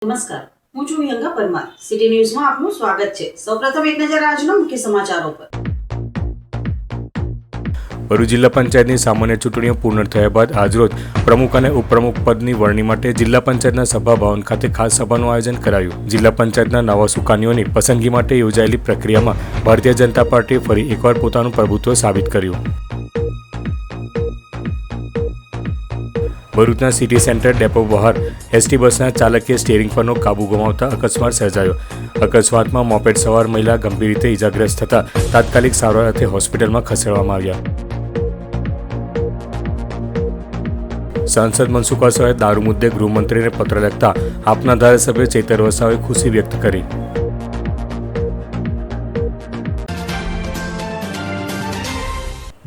નમસ્કાર, હું છું યંગા પરમાર. સિટી ન્યૂઝમાં આપનું સ્વાગત છે. સૌપ્રથમ એક નજર આજના મુખ્ય સમાચારો પર. ભરૂચ જિલ્લા પંચાયતની સામાન્ય ચૂંટણીઓ પૂર્ણ થયા બાદ આજરોજ પ્રમુખ અને ઉપપ્રમુખ પદની વરણી માટે જિલ્લા પંચાયતના સભા ભવન ખાતે ખાસ સભાનું આયોજન કરાયું. જિલ્લા પંચાયતના નવા સુકાનીઓની પસંદગી માટે યોજાયેલી પ્રક્રિયામાં ભારતીય જનતા પાર્ટીએ ફરી એકવાર પોતાનું પ્રભુત્વ સાબિત કર્યું. ભરૂચના સિટી સેન્ટર ડેપો બહાર એસટી બસના ચાલકે સ્ટીયરિંગ પરનો કાબુ ગુમાવતા અકસ્માત સર્જાયો. અકસ્માતમાં મોપેડ સવાર મહિલા ગંભીર રીતે ઇજાગ્રસ્ત થતા તાત્કાલિક સારવાર અર્થે હોસ્પિટલમાં ખસેડવામાં આવ્યા. સાંસદ મનસુખ વસાવાએ દારૂ મુદ્દે ગૃહમંત્રીને પત્ર લખતા આપના ધારાસભ્ય ચેતર વસાવાએ ખુશી વ્યક્ત કરી.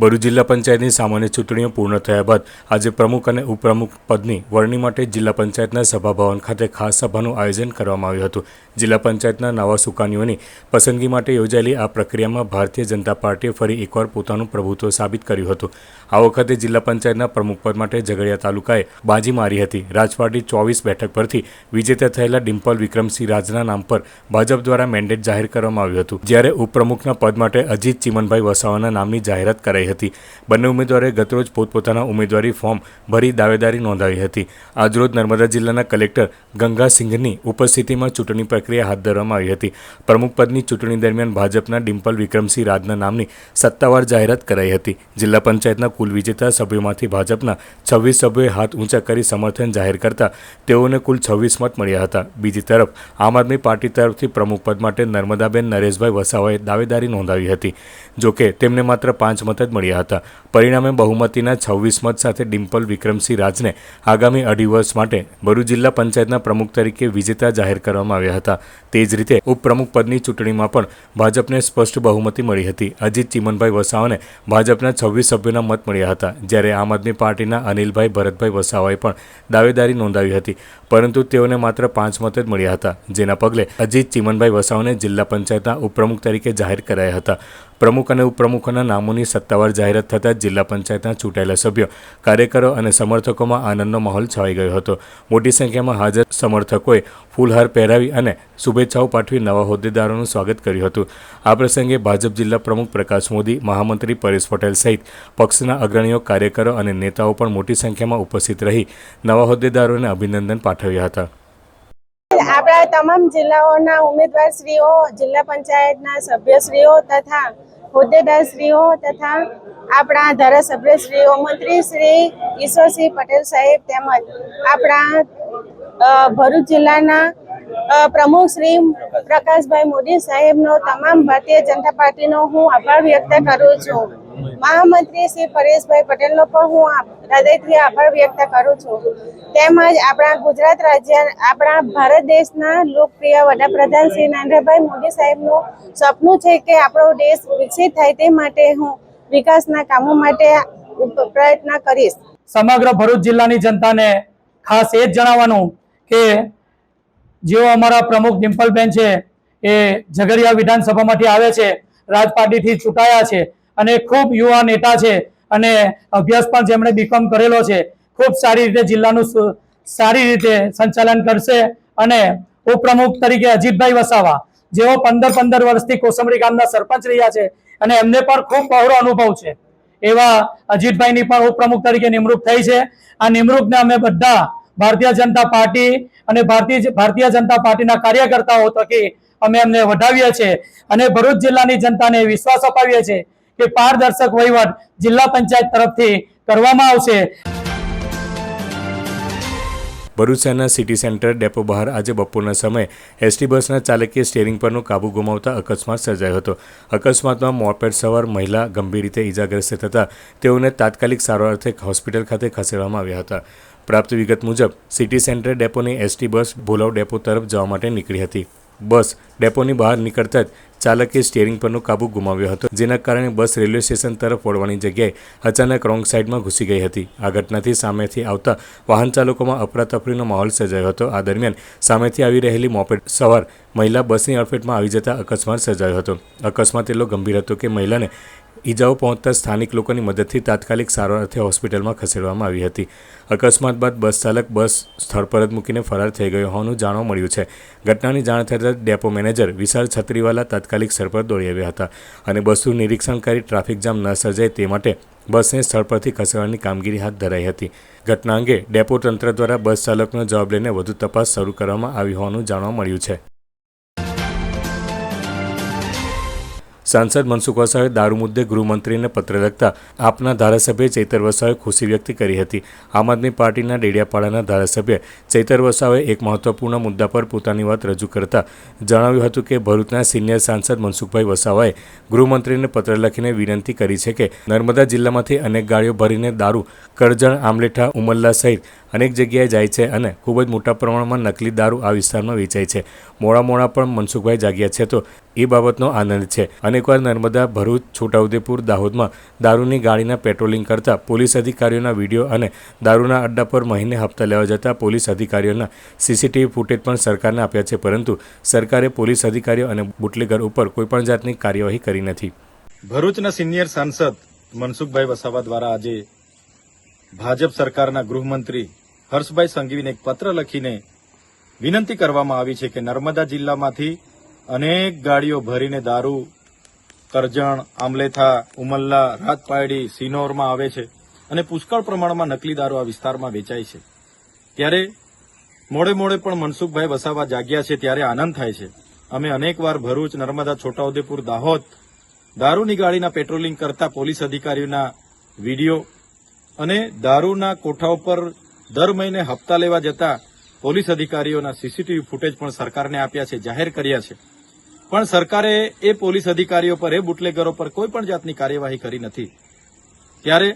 ભરૂચ જિલ્લા પંચાયતની સામાન્ય ચૂંટણીઓ પૂર્ણ થયા બાદ આજે પ્રમુખ અને ઉપપ્રમુખ પદની વરણી માટે જિલ્લા પંચાયતના સભા ભવન ખાતે ખાસ સભાનું આયોજન કરવામાં આવ્યું હતું. જિલ્લા પંચાયતના નવા સુકાનીઓની પસંદગી માટે યોજાયેલી આ પ્રક્રિયામાં ભારતીય જનતા પાર્ટીએ ફરી એકવાર પોતાનું પ્રભુત્વ સાબિત કર્યું હતું. આ વખતે જિલ્લા પંચાયતના પ્રમુખ પદ માટે ઝઘડિયા તાલુકાએ બાજી મારી હતી. રાજપારડી 24 બેઠક પરથી વિજેતા થયેલા ડિમ્પલ વિક્રમસિંહ રાજના નામ પર ભાજપ દ્વારા મેન્ડેટ જાહેર કરવામાં આવ્યું હતું, જ્યારે ઉપપ્રમુખના પદ માટે અજીત ચીમનભાઈ વસાવાના નામની જાહેરાત કરાઈ હતી. બંને ઉમેદવારોએ ગતરોજ પોતપોતાના ઉમેદવારી ફોર્મ ભરી દાવેદારી નોંધાવી હતી. આજરોજ નર્મદા જિલ્લાના કલેક્ટર ગંગા સિંઘની ઉપસ્થિતિમાં ચૂંટણી પ્રક્રિયા હાથ ધરવામાં આવી હતી. પ્રમુખ પદની ચૂંટણી દરમિયાન ભાજપના ડિમ્પલ વિક્રમસિંહ રાજના નામની સત્તાવાર જાહેરાત કરાઈ હતી. જિલ્લા પંચાયતના કુલ વિજેતા સભ્યોમાંથી ભાજપના 26 સભ્યોએ હાથ ઊંચા કરી સમર્થન જાહેર કરતા તેઓને કુલ 26 મત મળ્યા હતા. બીજી તરફ આમ આદમી પાર્ટી તરફથી પ્રમુખ પદ માટે નર્મદાબેન નરેશભાઈ વસાવાએ દાવેદારી નોંધાવી હતી. જોકે તેમને માત્ર 5 મત જ મળ્યા હતા. પરિણામે બહુમતીના 26 મત સાથે ડિમ્પલ વિક્રમસિંહ રાજને આગામી 2.5 વર્ષ માટે ભરૂચ જિલ્લા પંચાયતના પ્રમુખ તરીકે વિજેતા જાહેર કરવામાં આવ્યા હતા. તે જ રીતે ઉપપ્રમુખ પદની ચૂંટણીમાં પણ ભાજપને સ્પષ્ટ બહુમતી મળી હતી. અજીત ચીમનભાઈ વસાવાને ભાજપના 26 સભ્યોના મત મળ્યા હતા, જ્યારે આમ આદમી પાર્ટીના અનિલભાઈ ભરતભાઈ વસાવાએ પણ દાવેદારી નોંધાવી હતી, પરંતુ તેઓને માત્ર 5 મત જ મળ્યા હતા, જેના પગલે અજીત ચીમનભાઈ વસાવાને જિલ્લા પંચાયતના ઉપપ્રમુખ તરીકે જાહેર કરાયા હતા. પ્રમુખ અને ઉપપ્રમુખોના નામોની સત્તાવાર જાહેરાત થતાં જિલ્લા પંચાયતના ચૂંટાયેલા સભ્યો, કાર્યકરો અને સમર્થકોમાં આનંદનો માહોલ છવાઈ ગયો હતો. મોટી સંખ્યામાં હાજર સમર્થકોએ ફૂલહાર પહેરાવી અને શુભેચ્છાઓ પાઠવી નવા હોદ્દેદારોનું સ્વાગત કર્યું હતું. આ પ્રસંગે ભાજપ જિલ્લા પ્રમુખ પ્રકાશ મોદી, મહામંત્રી પરેશ પટેલ સહિત પક્ષના અગ્રણીઓ, કાર્યકરો અને નેતાઓ પણ મોટી સંખ્યામાં ઉપસ્થિત રહી નવા હોદ્દેદારોને અભિનંદન પાઠવ્યા હતા. આપણા તમામ જિલ્લાઓના ઉમેદવારશ્રીઓ, જિલ્લા પંચાયતના સભ્યશ્રીઓ તથા હોદ્દેદારશ્રીઓ તથા આપણા ધારાસભ્યશ્રીઓ, મંત્રી શ્રી ઈશ્વરસિંહ પટેલ સાહેબ તેમજ આપણા ભરૂચ જિલ્લાના પ્રમુખ શ્રી પ્રકાશભાઈ મોદી સાહેબનો, તમામ ભારતીય જનતા પાર્ટીનો હું આભાર વ્યક્ત કરું છું. મહામંત્રી શ્રી પરેશભાઈ પટેલનો પણ હું હૃદયથી આભાર વ્યક્ત કરું છું. તેમજ આપણા ગુજરાત રાજ્ય, આપણા ભારત દેશના લોકપ્રિય વડાપ્રધાન શ્રી નરેન્દ્રભાઈ મોદી સાહેબનું સપનું છે કે આપણો દેશ વિકસિત થાય, તે માટે હું વિકાસના કામો માટે પ્રયત્ન કરીશ. સમગ્ર ભરૂચ જિલ્લાની જનતાને ખાસ એ જ જણાવવાનું કે જેઓ અમારા પ્રમુખ ડિમ્પલબેન છે એ ઝઘડિયા વિધાનસભામાંથી આવે છે, રાજપારડીથી ચૂંટાયા છે અને ખૂબ યુવા નેતા છે અને અભ્યાસ પણ જેમણે બીકોમ કરેલો છે. ખૂબ સારી રીતે જિલ્લાનું સારી રીતે સંચાલન કરશે. અને ઉપપ્રમુખ તરીકે અજીતભાઈ વસાવા, જેઓ 15 વર્ષથી કોસંબડી ગામના સરપંચ રહ્યા છે અને એમને પણ ખૂબ બહોળો અનુભવ છે, એવા અજીતભાઈની પણ ઉપપ્રમુખ તરીકે નિમણૂક થઈ છે. આ નિમણૂકને અમે બધા ભારતીય જનતા પાર્ટી અને ભારતીય જનતા પાર્ટીના કાર્યકર્તાઓ થકી અમે એમને વધાવીએ છીએ અને ભરૂચ જિલ્લાની જનતાને વિશ્વાસ અપાવીએ છીએ કે પારદર્શક વહીવટ જિલ્લા પંચાયત તરફથી કરવામાં આવશે. ભરૂચ શહેરના સિટી સેન્ટર ડેપો બહાર આજે બપોરના સમયે એસટી બસના ચાલકે સ્ટીયરિંગ પરનો કાબુ ગુમાવતા અકસ્માત સર્જાયો હતો. અકસ્માતમાં મોપેડ સવાર મહિલા ગંભીર રીતે ઇજાગ્રસ્ત થતાં તેઓને તાત્કાલિક સારવાર અર્થે હોસ્પિટલ ખાતે ખસેડવામાં આવ્યા હતા. પ્રાપ્ત વિગત મુજબ સિટી સેન્ટર ડેપોની એસટી બસ ભોલાવ ડેપો તરફ જવા માટે નીકળી હતી. બસ ડેપોની બહાર નીકળતા જ ચાલકે સ્ટીયરિંગ પરનો કાબુ ગુમાવ્યો હતો, જેના કારણે બસ રેલવે સ્ટેશન તરફ વળવાની જગ્યાએ અચાનક રોંગ સાઈડમાં ઘૂસી ગઈ હતી. આ ઘટનાથી સામેથી આવતા વાહન ચાલકોમાં અફરાતફરીનો માહોલ સર્જાયો હતો. આ દરમિયાન સામેથી આવી રહેલી મોપેડ સવાર મહિલા બસની અડફેટમાં આવી જતા અકસ્માત સર્જાયો હતો. અકસ્માત એટલો ગંભીર હતો કે મહિલાને ઈજાઓ પહોંચતા સ્થાનિક લોકોની મદદથી તાત્કાલિક સારવાર અર્થે હોસ્પિટલમાં ખસેડવામાં આવી હતી. અકસ્માત બાદ બસ ચાલક બસ સ્થળ પર જ મૂકીને ફરાર થઈ ગયો હોવાનું જાણવા મળ્યું છે. ઘટનાની જાણ થતાં ડેપો મેનેજર વિશાલ છત્રીવાલા તાત્કાલિક સ્થળ પર દોડી આવ્યા હતા અને બસનું નિરીક્ષણ કરી ટ્રાફિક જામ ન સર્જાય તે માટે બસને સ્થળ પરથી ખસેડવાની કામગીરી હાથ ધરાઈ હતી. ઘટના અંગે ડેપો તંત્ર દ્વારા બસ ચાલકનો જવાબ લઈને વધુ તપાસ શરૂ કરવામાં આવી હોવાનું જાણવા મળ્યું છે. સાંસદ મનસુખ વસાવાએ દારૂ મુદ્દે ગૃહમંત્રીને પત્ર લખતા આપના ધારાસભ્ય ચૈતર વસાવાએ ખુશી વ્યક્ત કરી હતી. આમ આદમી પાર્ટીના ડેડિયાપાડાના ધારાસભ્ય ચૈતર વસાવાએ એક મહત્વપૂર્ણ મુદ્દા પર પોતાની વાત રજૂ કરતા જણાવ્યું હતું કે ભરૂચના સિનિયર સાંસદ મનસુખભાઈ વસાવાએ ગૃહમંત્રીને પત્ર લખીને વિનંતી કરી છે કે નર્મદા જિલ્લામાંથી અનેક ગાડીઓ ભરીને દારૂ કરજણ, આમલેઠા, ઉમલ્લા સહિત અનેક જગ્યાએ જાય છે અને ખૂબ જ મોટા પ્રમાણમાં નકલી દારૂ આ વિસ્તારમાં વેચાય છે. મોડા પણ મનસુખભાઈ જાગ્યા છે તો એ બાબતનો આનંદ છે. અનેકવાર નર્મદા, ભરૂચ, છોટાઉદેપુર, દાહોદમાં દારૂની ગાડીના પેટ્રોલિંગ કરતા પોલીસ અધિકારીઓના વિડીયો અને દારૂના અડ્ડા પર મહિને હપ્તા લેવા જતા પોલીસ અધિકારીઓના સીસીટીવી ફૂટેજ પણ સરકારને આપ્યા છે, પરંતુ સરકારે પોલીસ અધિકારીઓ અને બુટલેગર ઉપર કોઈપણ જાતની કાર્યવાહી કરી નથી. ભરૂચના સિનિયર સાંસદ મનસુખભાઈ વસાવા દ્વારા આજે ભાજપ સરકારના ગૃહમંત્રી હર્ષભાઈ સંઘવીને એક પત્ર લખીને વિનંતી કરવામાં આવી છે કે નર્મદા જિલ્લામાંથી અનેક ગાડીઓ ભરીને દારૂ કરજણ, આમલેથા, ઉમલ્લા, રાજપાયડી, સિનોરમાં આવે છે અને પુષ્કળ પ્રમાણમાં નકલી દારૂ આ વિસ્તારમાં વેચાય છે. ત્યારે મોડે પણ મનસુખભાઈ વસાવા જાગ્યા છે ત્યારે આનંદ થાય છે. અમે અનેકવાર ભરૂચ, નર્મદા, છોટાઉદેપુર, દાહોદ દારૂની ગાડીના પેટ્રોલિંગ કરતા પોલીસ અધિકારીઓના વિડીયો અને દારૂના કોઠા ઉપર દર મહિને હપ્તા લેવા જતા પોલીસ અધિકારીઓના સીસીટીવી ફૂટેજ પણ સરકારને આપ્યા છે, જાહેર કર્યા છે. પણ સરકારે એ પોલીસ અધિકારીઓ પર, એ બુટલેગરો પર કોઈ પણ જાતની કાર્યવાહી કરી નથી. ત્યારે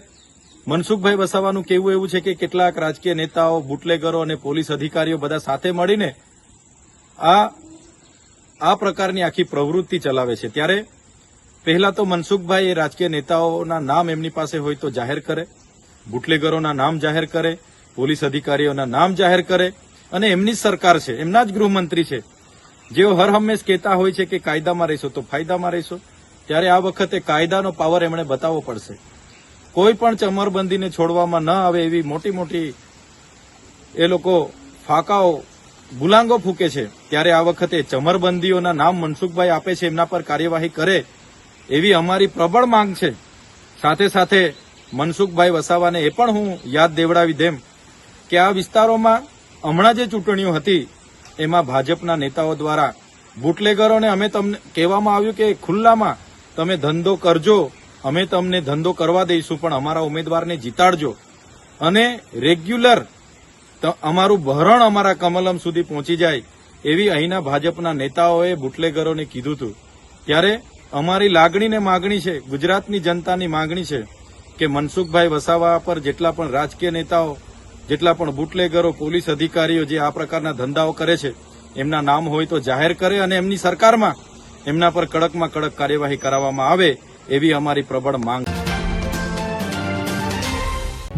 મનસુખભાઈ વસાવાનું કહેવું એવું છે કે કેટલાક રાજકીય નેતાઓ, બુટલેગરો અને પોલીસ અધિકારીઓ બધા સાથે મળીને આ પ્રકારની આખી પ્રવૃત્તિ ચલાવે છે. ત્યારે પહેલા તો મનસુખભાઈ એ રાજકીય નેતાઓના નામ એમની પાસે હોય તો જાહેર કરે, બુટલેગરોના નામ જાહેર કરે, પોલીસ અધિકારીઓના નામ જાહેર કરે અને એમની જ સરકાર છે, એમના જ ગૃહમંત્રી છે, જેઓ હર હંમેશ કહેતા હોય છે કે કાયદામાં રહેશો તો ફાયદામાં રહેશો. ત્યારે આ વખતે કાયદાનો પાવર એમણે બતાવવો પડશે. કોઈ પણ ચમરબંધીને છોડવામાં ન આવે એવી મોટી એ લોકો ફાંકાઓ, ગુલાંગો ફૂકે છે. ત્યારે આ વખતે ચમરબંધીઓના નામ મનસુખભાઈ આપે છે, એમના પર કાર્યવાહી કરે એવી અમારી પ્રબળ માંગ છે. સાથે મનસુખભાઈ વસાવાને એ પણ હું યાદ દેવડાવી દેમ કે આ વિસ્તારોમાં હમણાં જે ચૂંટણીઓ હતી એમાં ભાજપના નેતાઓ દ્વારા બુટલેગરોને અમે તમને કહેવામાં આવ્યું કે ખુલ્લામાં તમે ધંધો કરજો, અમે તમને ધંધો કરવા દઈશું, પણ અમારા ઉમેદવારને જીતાડજો અને રેગ્યુલર અમારું ભરણ અમારા કમલમ સુધી પહોંચી જાય એવી અહીંના ભાજપના નેતાઓએ બુટલેગરોને કીધું હતું. ત્યારે અમારી લાગણી ને માગણી છે, ગુજરાતની જનતાની માગણી છે કે મનસુખભાઈ વસાવા પર જેટલા પણ રાજકીય નેતાઓ, જેટલા પણ બુટલેગરો, પોલીસ અધિકારીઓ જે આ પ્રકારના ધંધાઓ કરે છે એમના નામ હોય તો જાહેર કરે અને એમની સરકારમાં એમના પર કડકમાં કડક કાર્યવાહી કરાવવામાં આવે એવી અમારી પ્રબળ માંગ.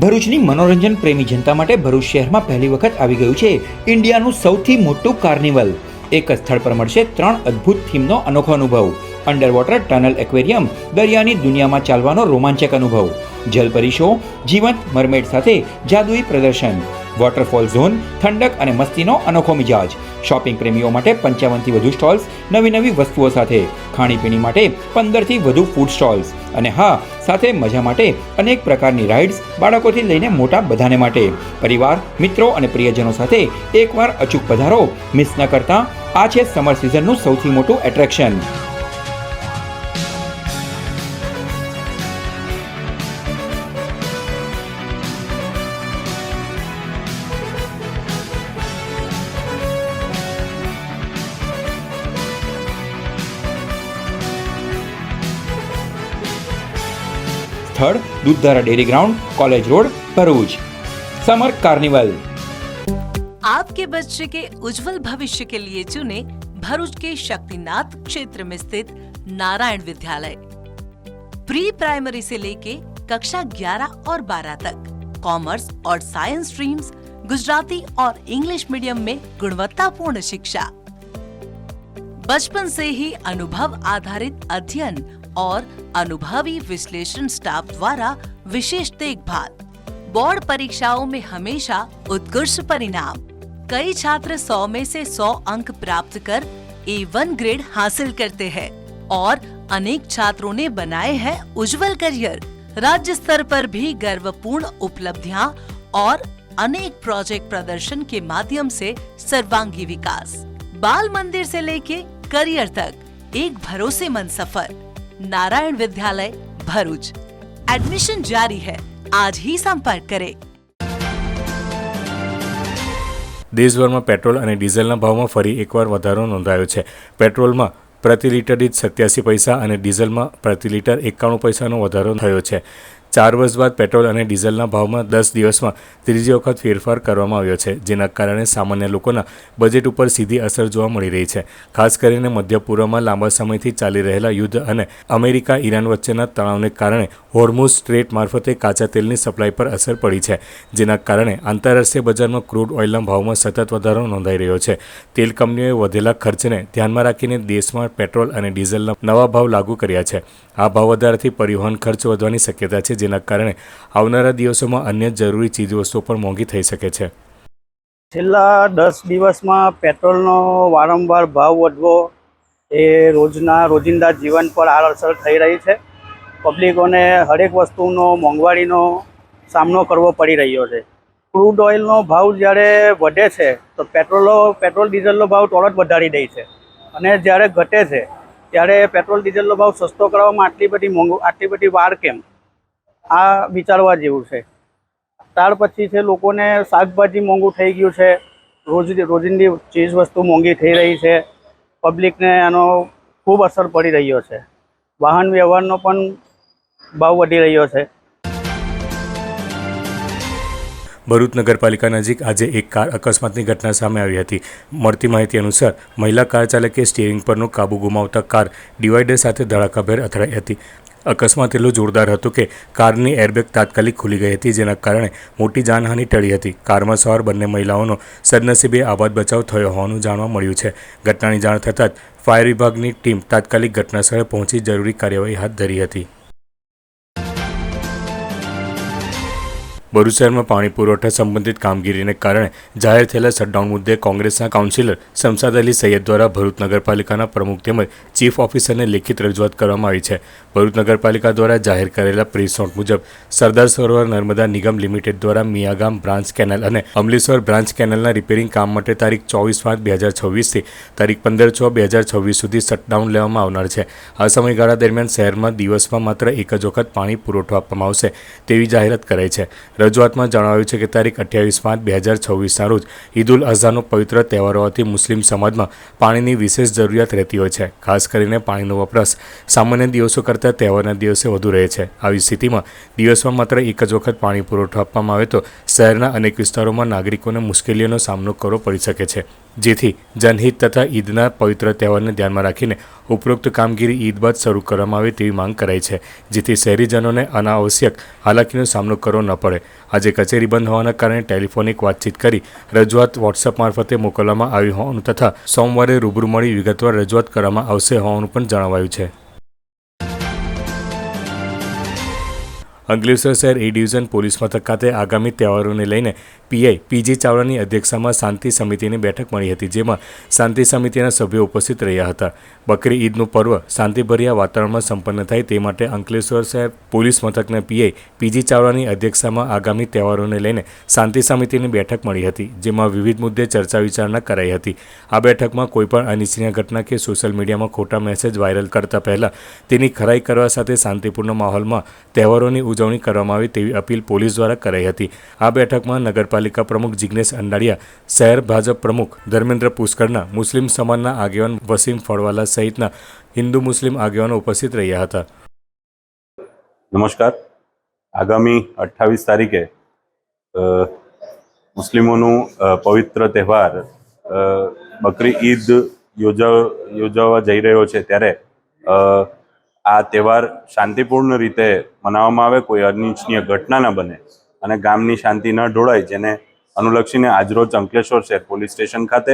ભરૂચની મનોરંજન પ્રેમી જનતા માટે ભરૂચ શહેરમાં પહેલી વખત આવી ગયું છે ઇન્ડિયાનું સૌથી મોટું કાર્નિવલ. એક જ સ્થળ પર મળશે 3 અદ્ભુત થીમનો અનોખો અનુભવ. અંડર વોટર ટનલ એક્વેરિયમ, દરિયાની દુનિયામાં ચાલવાનો રોમાંચક અનુભવ, જલપરી શો, જીવંત મરમેડ સાથે જાદુઈ પ્રદર્શન, વોટરફોલ ઝોન, ઠંડક અને મસ્તીનો અનોખો મિજાજ. શોપિંગ પ્રેમીઓ માટે 55 થી વધુ સ્ટોલ્સ, નવી વસ્તુઓ સાથે, ખાણીપીણી માટે 15 થી વધુ ફૂડ સ્ટોલ્સ અને હા, સાથે મજા માટે અનેક પ્રકારની રાઇડ્સ, બાળકોથી લઈને મોટા બધાને માટે. પરિવાર, મિત્રો અને પ્રિયજનો સાથે એકવાર અચૂક પધારો, મિસ ન કરતા. આ છે સમર સિઝનનું સૌથી મોટું એટ્રેક્શન. સ્થળ Doodhdhara dairy ground, college road, Bharuch. Summer carnival. आपके बच्चे के उज्जवल भविष्य के लिए चुने भरूच के शक्तिनाथ क्षेत्र में स्थित नारायण विद्यालय. प्री प्राइमरी से लेके कक्षा 11 और 12 तक कॉमर्स और साइंस स्ट्रीम्स, गुजराती और इंग्लिश मीडियम में गुणवत्तापूर्ण शिक्षा. बचपन से ही अनुभव आधारित अध्ययन और अनुभवी विश्लेषण स्टाफ द्वारा विशेष देखभाल। बोर्ड परीक्षाओं में हमेशा उत्कृष्ट परिणाम। कई छात्र 100 में से 100 अंक प्राप्त कर A1 ग्रेड हासिल करते हैं और अनेक छात्रों ने बनाए हैं उज्जवल करियर। राज्य स्तर पर भी गर्वपूर्ण उपलब्धियां और अनेक प्रोजेक्ट प्रदर्शन के माध्यम से सर्वांगी विकास। बाल मंदिर से लेके करियर तक एक भरोसेमंद सफर। नारायण विद्यालय भरूच। एडमिशन जारी है, आज ही संपर्क करें। દેશભરમાં પેટ્રોલ અને ડીઝલના ભાવમાં ફરી એકવાર વધારો નોંધાયો છે. પેટ્રોલમાં પ્રતિ લિટર દીઠ 87 પૈસા અને ડીઝલમાં પ્રતિ લિટર 91 પૈસાનો વધારો થયો છે. 4 વર્ષ બાદ પેટ્રોલ અને ડીઝલના ભાવમાં 10 દિવસમાં ત્રીજી વખત ફેરફાર કરવામાં આવ્યો છે, જેના કારણે સામાન્ય લોકોના બજેટ ઉપર સીધી અસર જોવા મળી રહી છે. ખાસ કરીને મધ્ય પૂર્વમાં લાંબા સમયથી ચાલી રહેલા યુદ્ધ અને અમેરિકા ઈરાન વચ્ચેના તણાવને કારણે હોર્મુઝ સ્ટ્રેટ મારફતે કાચા તેલની સપ્લાય પર અસર પડી છે, જેના કારણે આંતરરાષ્ટ્રીય બજારમાં ક્રૂડ ઓઇલના ભાવમાં સતત વધારો નોંધાઈ રહ્યો છે. તેલ કંપનીઓએ વધેલા ખર્ચને ધ્યાનમાં રાખીને દેશમાં પેટ્રોલ અને ડીઝલના નવા ભાવ લાગુ કર્યા છે. આ ભાવ વધારાથી પરિવહન ખર્ચ વધવાની શક્યતા છે, જેના કારણે આવનારા દિવસોમાં અન્ય જરૂરી ચીજવસ્તુઓ પણ મોંઘી થઈ શકે છે. છેલ્લા 10 દિવસમાં પેટ્રોલનો વારંવાર ભાવ વધવો એ રોજિંદા જીવન પર આડઅસર થઈ રહી છે. પબ્લિકોને હરેક વસ્તુનો મોંઘવારીનો સામનો કરવો પડી રહ્યો છે. ક્રૂડ ઓઇલનો ભાવ જ્યારે વધે છે તો પેટ્રોલ ડીઝલનો ભાવ તરત વધારી દે છે, અને જ્યારે ઘટે છે ત્યારે પેટ્રોલ ડીઝલનો ભાવ સસ્તો કરવામાં આટલી બધી વાર કેમ, આ વિચારવા જેવું છે. ત્યાર પછી છે લોકોને શાકભાજી મોંઘું થઈ ગયું છે, રોજિંદી ચીજ વસ્તુ મોંઘી થઈ રહી છે. પબ્લિકને આનો ખૂબ અસર પડી રહ્યો છે. વાહન વ્યવહારનો પણ ભાવ વધી રહ્યો છે. ભરૂચ નગરપાલિકા નજીક આજે એક કાર અકસ્માતની ઘટના સામે આવી હતી. મળતી માહિતી અનુસાર મહિલા કાર ચાલકે સ્ટીયરિંગ પરનો કાબુ ગુમાવતા કાર ડિવાઈડર સાથે ધડાકાભેર અથડાઈ હતી. અકસ્માત એટલો જોરદાર હતો કે કારની એરબેગ તાત્કાલિક ખુલી ગઈ હતી, જેના કારણે મોટી જાનહાનિ ટળી હતી. કારમાં સવાર બંને મહિલાઓનો સદનસીબે આબાદ બચાવ થયો હોવાનું જાણવા મળ્યું છે. ઘટનાની જાણ થતાં જ ફાયર વિભાગની ટીમ તાત્કાલિક ઘટનાસ્થળે પહોંચી જરૂરી કાર્યવાહી હાથ ધરી હતી. ભરૂચ શહેરમાં પાણી પુરવઠા સંબંધિત કામગીરીને કારણે જાહેર થયેલા શટડાઉન મુદ્દે કોંગ્રેસના કાઉન્સિલર શમશાદ અલી સૈયદ દ્વારા ભરૂચ નગરપાલિકાના પ્રમુખ તેમજ ચીફ ઓફિસરને લેખિત રજૂઆત કરવામાં આવી છે. ભરૂચ નગરપાલિકા દ્વારા જાહેર કરેલા પ્રેસ નોટ મુજબ સરદાર સરોવર નર્મદા નિગમ લિમિટેડ દ્વારા મિયાગામ બ્રાન્ચ કેનલ અને અમલેશ્વર બ્રાન્ચ કેનલના રિપેરિંગ કામ માટે તારીખ 24/5/2026થી તારીખ 15/6/2026 સુધી શટડાઉન લેવામાં આવનાર છે. આ સમયગાળા દરમિયાન શહેરમાં દિવસમાં માત્ર એક જ વખત પાણી પુરવઠો આપવામાં આવશે તેવી જાહેરાત કરાઈ છે. રજૂઆતમાં જણાવ્યું છે કે તારીખ 28/5/2026ના રોજ ઈદ ઉલ અઝહાનો પવિત્ર તહેવાર હોવાથી મુસ્લિમ સમાજમાં પાણીની વિશેષ જરૂરિયાત રહેતી હોય છે. ખાસ કરીને પાણીનો વપરાશ સામાન્ય દિવસો કરતાં તહેવારના દિવસે વધુ રહે છે. આવી સ્થિતિમાં દિવસમાં માત્ર એક જ વખત પાણી પુરવઠો આપવામાં આવે તો શહેરના અનેક વિસ્તારોમાં નાગરિકોને મુશ્કેલીઓનો સામનો કરવો પડી શકે છે. જેથી જનહિત તથા ઈદના પવિત્ર તહેવારને ધ્યાનમાં રાખીને ઉપરોક્ત કામગીરી ઈદ બાદ શરૂ કરવામાં આવે તેવી માંગ કરાઈ છે, જેથી શહેરીજનોને અનાવશ્યક હાલાકીનો સામનો કરવો ન પડે. આજે કચેરી બંધ હોવાના કારણે ટેલિફોનિક વાતચીત કરી રજૂઆત વોટ્સઅપ મારફતે મોકલવામાં આવી હોવાનું તથા સોમવારે રૂબરૂ મળી વિગતવાર રજૂઆત કરવામાં આવશે હોવાનું પણ જણાવાયું છે. અંકલેશ્વર શહેર એ ડિવિઝન પોલીસ મથક ખાતે આગામી તહેવારોને લઈને પીઆઈ પીજી ચાવડાની અધ્યક્ષતામાં શાંતિ સમિતિની બેઠક મળી હતી, જેમાં શાંતિ સમિતિના સભ્યો ઉપસ્થિત રહ્યા હતા. બકરી ઈદનું પર્વ શાંતિભર્યા વાતાવરણમાં સંપન્ન થાય તે માટે અંકલેશ્વર શહેર પોલીસ મથકના પીઆઈ પીજી ચાવડાની અધ્યક્ષતામાં આગામી તહેવારોને લઈને શાંતિ સમિતિની બેઠક મળી હતી, જેમાં વિવિધ મુદ્દે ચર્ચા વિચારણા કરાઈ હતી. આ બેઠકમાં કોઈપણ અનિચ્છનીય ઘટના કે સોશિયલ મીડિયામાં ખોટા મેસેજ વાયરલ કરતા પહેલા તેની ખરાઈ કરવા સાથે શાંતિપૂર્ણ માહોલમાં તહેવારોની ઉજવણી કરવામાં આવે તેવી અપીલ પોલીસ દ્વારા કરાઈ હતી. આ બેઠકમાં નગરપાલિકા પ્રમુખ જિગ્નેશ અંડાડિયા, શહેર ભાજપ પ્રમુખ ધર્મેન્દ્ર પુષ્કરના, મુસ્લિમ સમાજના આગેવાન વસીમ ફળવાલા સહિતના હિન્દુ મુસ્લિમ આગેવાનો ઉપસ્થિત રહ્યા હતા. નમસ્કાર. આગામી 28 તારીખે મુસ્લિમોનું પવિત્ર તહેવાર બકરી ઈદ યોજાવા જઈ રહ્યો છે, ત્યારે આ તહેવાર શાંતિપૂર્ણ રીતે મનાવવામાં આવે, કોઈ અનિચ્છનીય ઘટના ન બને અને ગામની શાંતિ ન ઢોળાય, જેને અનુલક્ષીને આજરોજ અંકલેશ્વર શહેર પોલીસ સ્ટેશન ખાતે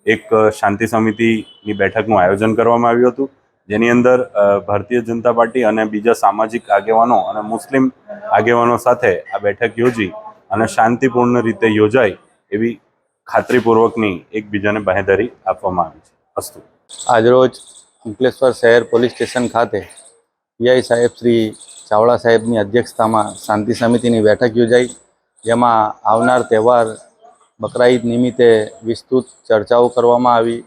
એક શાંતિ સમિતિની બેઠકનું આયોજન કરવામાં આવ્યું હતું. જેની અંદર ભારતીય જનતા પાર્ટી અને બીજા સામાજિક આગેવાનો અને મુસ્લિમ આગેવાનો સાથે આ બેઠક યોજી અને શાંતિપૂર્ણ રીતે યોજાય એવી ખાતરીપૂર્વકની એકબીજાને બાંહેધરી આપવામાં આવી છે. અસ્તુ. આજરોજ અંકલેશ્વર શહેર પોલીસ સ્ટેશન ખાતે પીઆઈ સાહેબ શ્રી ચાવડા સાહેબની અધ્યક્ષતામાં શાંતિ સમિતિની બેઠક યોજાઈ, જેમાં આવનાર તહેવાર બકરા ઈદ નિમિત્તે વિસ્તૃત ચર્ચાઓ કરવામાં આવી.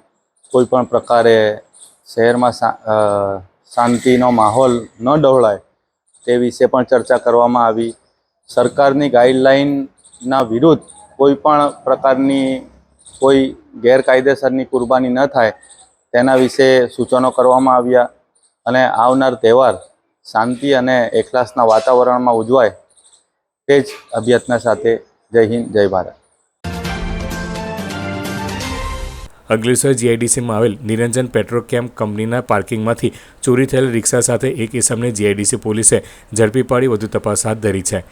કોઈપણ પ્રકારે શહેરમાં શાંતિનો માહોલ ન ડહોળાય તે વિશે પણ ચર્ચા કરવામાં આવી. સરકારની ગાઈડલાઇનના વિરુદ્ધ કોઈપણ પ્રકારની કોઈ ગેરકાયદેસરની કુરબાની ન થાય તેના વિશે સૂચનો કરવામાં આવ્યા અને આવનાર તહેવાર શાંતિ અને એકલાસના વાતાવરણમાં ઉજવાય તે જ અભ્યર્થના સાથે જય હિન્દ, જય ભારત. અંકલેશ્વર જીઆઈડીસીમાં આવેલ નિરંજન પેટ્રોકેમ કંપનીના પાર્કિંગમાંથી ચોરી થયેલ રિક્ષા સાથે એક ઇસમને જીઆઈડીસી પોલીસે ઝડપી પાડી વધુ તપાસ હાથ ધરી છે.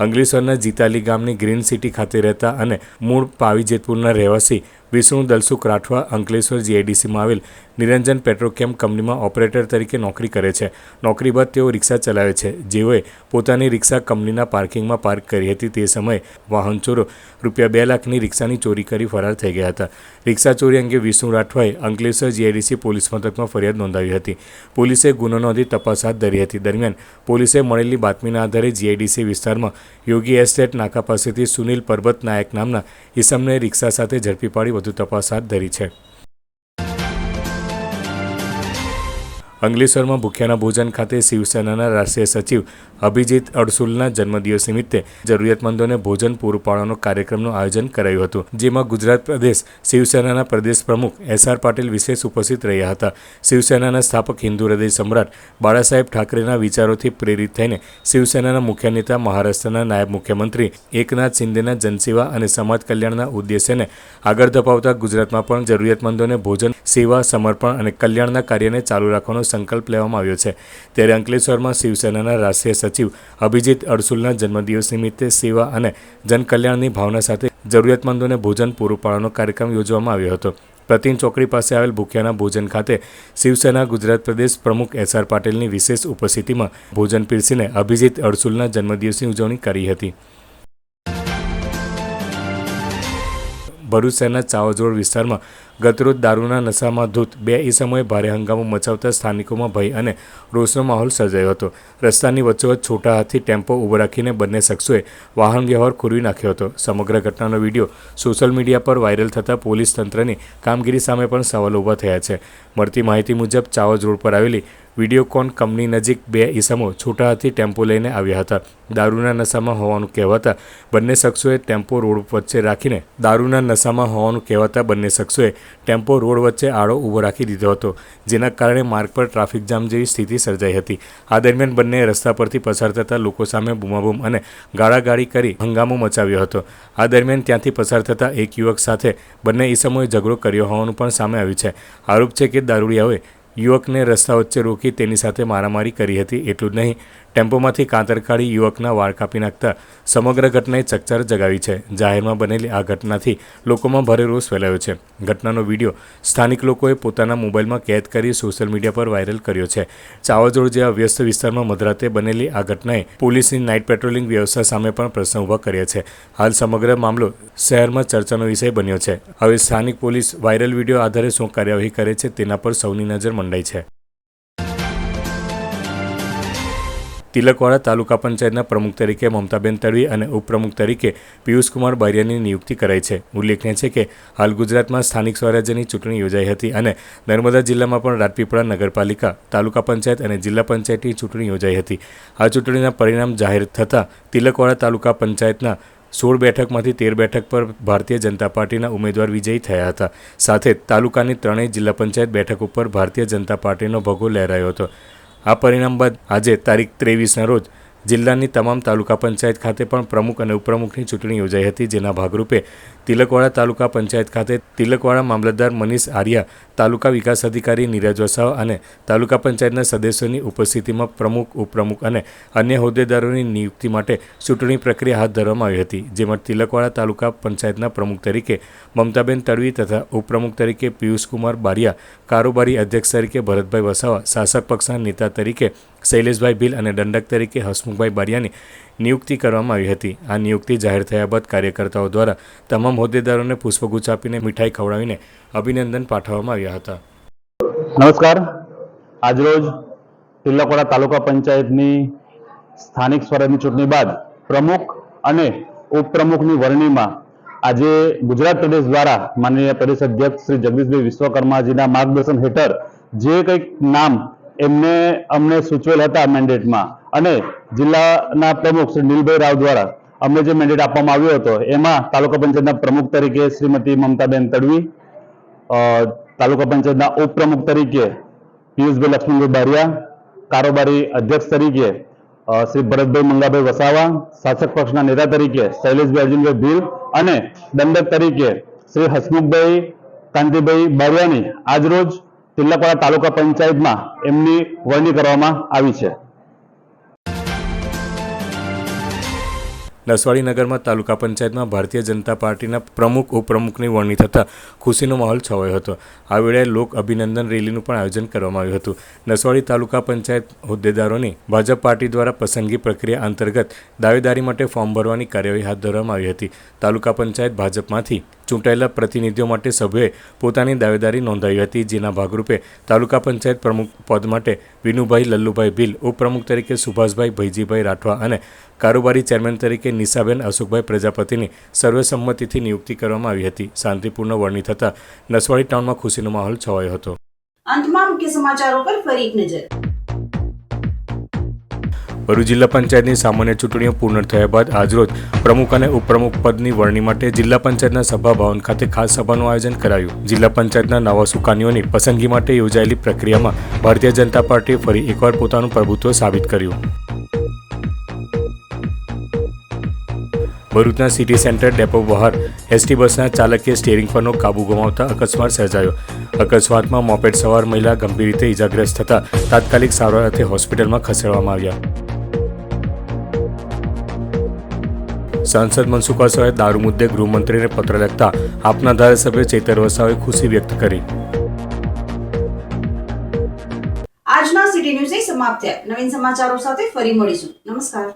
અંકલેશ્વરના જીતાલી ગામની ગ્રીન સિટી ખાતે રહેતા અને મૂળ પાવીજેતપુરના રહેવાસી વિષ્ણુ દલસુખ રાઠવા અંકલેશ્વર જીઆઈડીસીમાં આવેલ નિરંજન પેટ્રોકેમ કંપનીમાં ઓપરેટર તરીકે નોકરી કરે છે. નોકરી બાદ તેઓ રિક્ષા ચલાવે છે. જેઓએ પોતાની રિક્ષા કંપનીના પાર્કિંગમાં પાર્ક કરી હતી તે સમયે વાહન ચોરો ₹2 લાખની રિક્ષાની ચોરી કરી ફરાર થઈ ગયા હતા. રિક્ષા ચોરી અંગે વિષ્ણુ રાઠવાએ અંકલેશ્વર જીઆઈડીસી પોલીસ મથકમાં ફરિયાદ નોંધાવી હતી. પોલીસે ગુનો નોંધી તપાસ હાથ ધરી હતી. દરમિયાન પોલીસે મળેલી બાતમીના આધારે જીઆઈડીસી વિસ્તારમાં યોગી એસ્ટેટ નાકા પાસેથી સુનિલ પરબત નાયક નામના ઇસમને રિક્ષા સાથે ઝડપી પાડી વધુ તપાસ હાથ ધરી છે. અંકલેશ્વરમાં ભૂખ્યાના ભોજન ખાતે શિવસેનાના રાષ્ટ્રીય સચિવ અભિજીત અડસુલના જન્મદિવસ નિમિત્તે જરૂરિયાતમંદોને ભોજન પૂરું પાડવાનો કાર્યક્રમનું આયોજન કરાયું હતું, જેમાં ગુજરાત પ્રદેશ શિવસેનાના પ્રદેશ પ્રમુખ SR પાટીલ વિશેષ ઉપસ્થિત રહ્યા હતા. શિવસેનાના સ્થાપક હિન્દુ હૃદય સમ્રાટ બાળાસાહેબ ઠાકરેના વિચારોથી પ્રેરિત થઈને શિવસેનાના મુખ્ય નેતા મહારાષ્ટ્રના નાયબ મુખ્યમંત્રી એકનાથ શિંદેના જનસેવા અને સમાજ કલ્યાણના ઉદ્દેશ્યને આગળ ધપાવતા ગુજરાતમાં પણ જરૂરિયાતમંદોને ભોજન, સેવા, સમર્પણ અને કલ્યાણના કાર્યને ચાલુ રાખવાનો સંકલ્પ લેવામાં આવ્યો છે. ત્યારે અંકલેશ્વરમાં શિવસેનાના રાષ્ટ્રીય સચિવ અભિજીત અડસુલના જન્મદિવસ નિમિત્તે સેવા અને જનકલ્યાણની ભાવના સાથે જરૂરિયાતમંદોને ભોજન પૂરું પાડવાનો કાર્યક્રમ યોજવામાં આવ્યો હતો. પ્રતિન ચોકડી પાસે આવેલ ભૂખ્યાના ભોજન ખાતે શિવસેના ગુજરાત પ્રદેશ પ્રમુખ SR પાટીલની વિશેષ ઉપસ્થિતિમાં ભોજન પીરસીને અભિજીત અડસુલના જન્મદિવસની ઉજવણી કરી હતી. ભરૂચ શહેરના ચાવજોડ વિસ્તારમાં ગતરોજ દારૂના નશામાં ધૂત 2 ઇસમોએ ભારે હંગામો મચાવતા સ્થાનિકોમાં ભય અને રોષનો માહોલ સર્જાયો હતો. રસ્તાની વચ્ચોવચ્ચ છોટા હાથથી ટેમ્પો ઊભો રાખીને બંને શખ્સોએ વાહન વ્યવહાર ખોરવી નાખ્યો હતો. સમગ્ર ઘટનાનો વિડીયો સોશિયલ મીડિયા પર વાયરલ થતાં પોલીસ તંત્રની કામગીરી સામે પણ સવાલો ઊભા થયા છે. મળતી માહિતી મુજબ ચાવજ રોડ પર આવેલી વિડીયોકોન કંપની નજીક 2 ઇસમો છોટા હાથથી ટેમ્પો લઈને આવ્યા હતા. દારૂના નશામાં હોવાનું કહેવાતા બંને શખ્સોએ ટેમ્પો રોડ વચ્ચે રોડ વચ્ચે આડો ઊભો રાખી દીધો હતો, જેના કારણે માર્ગ પર ટ્રાફિક જામ જેવી સ્થિતિ સર્જાઈ હતી. આ દરમિયાન બંને રસ્તા પરથી પસાર થતા લોકો સામે બૂમાબૂમ અને ગાળાગાળી કરી હંગામો મચાવ્યો હતો. આ દરમિયાન ત્યાંથી પસાર થતા એક યુવક સાથે બંને ઇસમોએ ઝઘડો કર્યો હોવાનું પણ સામે આવ્યું છે. આરોપ છે કે દારૂડિયાઓએ યુવકને રસ્તા વચ્ચે રોકી તેની સાથે મારામારી કરી હતી. એટલું જ નહીં, ટેમ્પોમાંથી કાંતર કાઢી યુવકના વાળ કાપી નાખતા સમગ્ર ઘટનાએ ચકચાર જગાવી છે. જાહેરમાં બનેલી આ ઘટનાથી લોકોમાં ભારે રોષ ફેલાયો છે. ઘટનાનો વિડીયો સ્થાનિક લોકોએ પોતાના મોબાઈલમાં કેદ કરી સોશિયલ મીડિયા પર વાયરલ કર્યો છે. ચાવજોડ જેવા વ્યસ્ત વિસ્તારમાં મધરાતે બનેલી આ ઘટનાએ પોલીસની નાઇટ પેટ્રોલિંગ વ્યવસ્થા સામે પણ પ્રશ્ન ઊભા કર્યા છે. હાલ સમગ્ર મામલો શહેરમાં ચર્ચાનો વિષય બન્યો છે. હવે સ્થાનિક પોલીસ વાયરલ વિડીયો આધારે શું કાર્યવાહી કરે છે તેના પર સૌની નજર મંડાઈ છે. તિલકવાડા તાલુકા પંચાયતના પ્રમુખ તરીકે મમતાબેન તડવી અને ઉપપ્રમુખ તરીકે પિયુષકુમાર બારિયાની નિયુક્તિ કરાઈ છે. ઉલ્લેખનીય છે કે હાલ ગુજરાતમાં સ્થાનિક સ્વરાજ્યની ચૂંટણી યોજાઈ હતી અને નર્મદા જિલ્લામાં પણ રાજપીપળા નગરપાલિકા, તાલુકા પંચાયત અને જિલ્લા પંચાયતની ચૂંટણી યોજાઈ હતી. આ ચૂંટણીના પરિણામ જાહેર થતાં તિલકવાડા તાલુકા પંચાયતના 16 બેઠકમાંથી 13 બેઠક પર ભારતીય જનતા પાર્ટીના ઉમેદવાર વિજયી થયા હતા. સાથે તાલુકાની 3 જિલ્લા પંચાયત બેઠક ઉપર ભારતીય જનતા પાર્ટીનો ભગવો લહેરાયો હતો. આ પરિણામ બાદ આજે તારીખ 23ના રોજ જિલ્લાની તમામ તાલુકા પંચાયત ખાતે પણ પ્રમુખ અને ઉપપ્રમુખની ચૂંટણી યોજાઈ હતી, જેના ભાગરૂપે તિલકવાડા તાલુકા પંચાયત ખાતે તિલકવાડા મામલતદાર મનીષ આર્યા, તાલુકા વિકાસ અધિકારી નીરજ વસાવા અને તાલુકા પંચાયતના સદસ્યોની ઉપસ્થિતિમાં પ્રમુખ, ઉપપ્રમુખ અને અન્ય હોદ્દેદારોની નિયુક્તિ માટે ચૂંટણી પ્રક્રિયા હાથ ધરવામાં આવી હતી, જેમાં તિલકવાડા તાલુકા પંચાયતના પ્રમુખ તરીકે મમતાબેન તડવી તથા ઉપપ્રમુખ તરીકે પિયુષકુમાર બારિયા, કારોબારી અધ્યક્ષ તરીકે ભરતભાઈ વસાવા, શાસક પક્ષના નેતા તરીકે શૈલેષભાઈ ભીલ અને દંડક તરીકે હસમુખભાઈ બારિયાની નિયુક્તિ કરવામાં આવી હતી. આ નિયુક્તિ જાહેર થયા બાદ કાર્યકર્તાઓ દ્વારા તમામ હોદ્દેદારોને પુષ્પગુચ્છ આપીને મીઠાઈ ખવડાવીને અભિનંદન પાઠવવામાં આવ્યા હતા. નમસ્કાર. આજરોજ તિલકવાડા તાલુકા પંચાયતની સ્થાનિક સ્વરાજની ચૂંટણી બાદ પ્રમુખ અને ઉપપ્રમુખની વરણીમાં આજે ગુજરાત પ્રદેશ દ્વારા માનનીય પ્રદેશ અધ્યક્ષ શ્રી જગદીશભાઈ વિશ્વકર્માજીના માર્ગદર્શન હેઠળ જે કંઈક નામ અમને સૂચવેલ હતા મેન્ડેટમાં અને જિલ્લાના પ્રમુખ શ્રી નીલભાઈ રાવ દ્વારા અમને જે મેન્ડેટ આપવામાં આવ્યો હતો એમાં તાલુકા પંચાયતના પ્રમુખ તરીકે શ્રીમતી મમતાબેન તડવી, તાલુકા પંચાયતના ઉપપ્રમુખ તરીકે પિયુષભાઈ લક્ષ્મણભાઈ બારિયા, કારોબારી અધ્યક્ષ તરીકે શ્રી ભરતભાઈ મંગાભાઈ વસાવા, શાસક પક્ષના નેતા તરીકે શૈલેષભાઈ અર્જુનભાઈ ભીલ અને દંડક તરીકે શ્રી હસમુખભાઈ કાંતિભાઈ બારિયાની આજરોજ તિલકવાડા તાલુકા પંચાયતમાં એમની વરણી કરવામાં આવી છે. નસવાડી નગરમાં તાલુકા પંચાયતમાં ભારતીય જનતા પાર્ટીના પ્રમુખ, ઉપપ્રમુખની વરણી થતાં ખુશીનો માહોલ છવાયો હતો. આ વેળાએ લોક અભિનંદન રેલીનું પણ આયોજન કરવામાં આવ્યું હતું. નસવાડી તાલુકા પંચાયત હોદ્દેદારોની ભાજપ પાર્ટી દ્વારા પસંદગી પ્રક્રિયા અંતર્ગત દાવેદારી માટે ફોર્મ ભરવાની કાર્યવાહી હાથ ધરવામાં આવી હતી. તાલુકા પંચાયત ભાજપમાંથી ચૂંટાયેલા પ્રતિનિધિઓ માટે સભ્યોએ પોતાની દાવેદારી નોંધાવી હતી, જેના ભાગરૂપે તાલુકા પંચાયત પ્રમુખ પદ માટે વિનુભાઈ લલ્લુભાઈ ભીલ, ઉપપ્રમુખ તરીકે સુભાષભાઈ ભૈજીભાઈ રાઠવા અને કારોબારી ચેરમેન તરીકે નિશાબેન અશોકભાઈ પ્રજાપતિની સર્વસંમતિથી નિયુક્તિ કરવામાં આવી હતી. શાંતિપૂર્ણ વરણી થતાં નસવાડી ટાઉનમાં ખુશીનો માહોલ છવાયો હતો. અંતમાં મુખ્ય સમાચારો પર ફરી એક નજર. ભરૂચ જિલ્લા પંચાયતની સામાન્ય ચૂંટણીઓ પૂર્ણ થયા બાદ આજરોજ પ્રમુખ અને ઉપપ્રમુખ પદની વરણી માટે જિલ્લા પંચાયતના સભા ભવન ખાતે ખાસ સભાનું આયોજન કરાયું. જિલ્લા પંચાયતના નવા સુકાનીઓની પસંદગી માટે યોજાયેલી પ્રક્રિયામાં ભારતીય જનતા પાર્ટીએ ફરી એકવાર પોતાનું પ્રભુત્વ સાબિત કર્યું. ભરૂચના સિટી સેન્ટર ડેપો બહાર એસટી બસના ચાલકે સ્ટીયરિંગ પરનો કાબુ ગુમાવતા અકસ્માત સર્જાયો. અકસ્માતમાં મોપેડ સવાર મહિલા ગંભીર રીતે ઇજાગ્રસ્ત થતા તાત્કાલિક સારવાર અર્થે હોસ્પિટલમાં ખસેડવામાં આવ્યા. સાંસદ મનસુખ વસાવાએ દારૂ મુદ્દે ગૃહમંત્રીને પત્ર લખતા આપના ધારાસભ્ય ચેતર વસાવાએ ખુશી વ્યક્ત કરી. આજના સિટી ન્યૂઝ સમાપ્ત થયા. નવીન સમાચારો સાથે ફરી મળીશું. નમસ્કાર.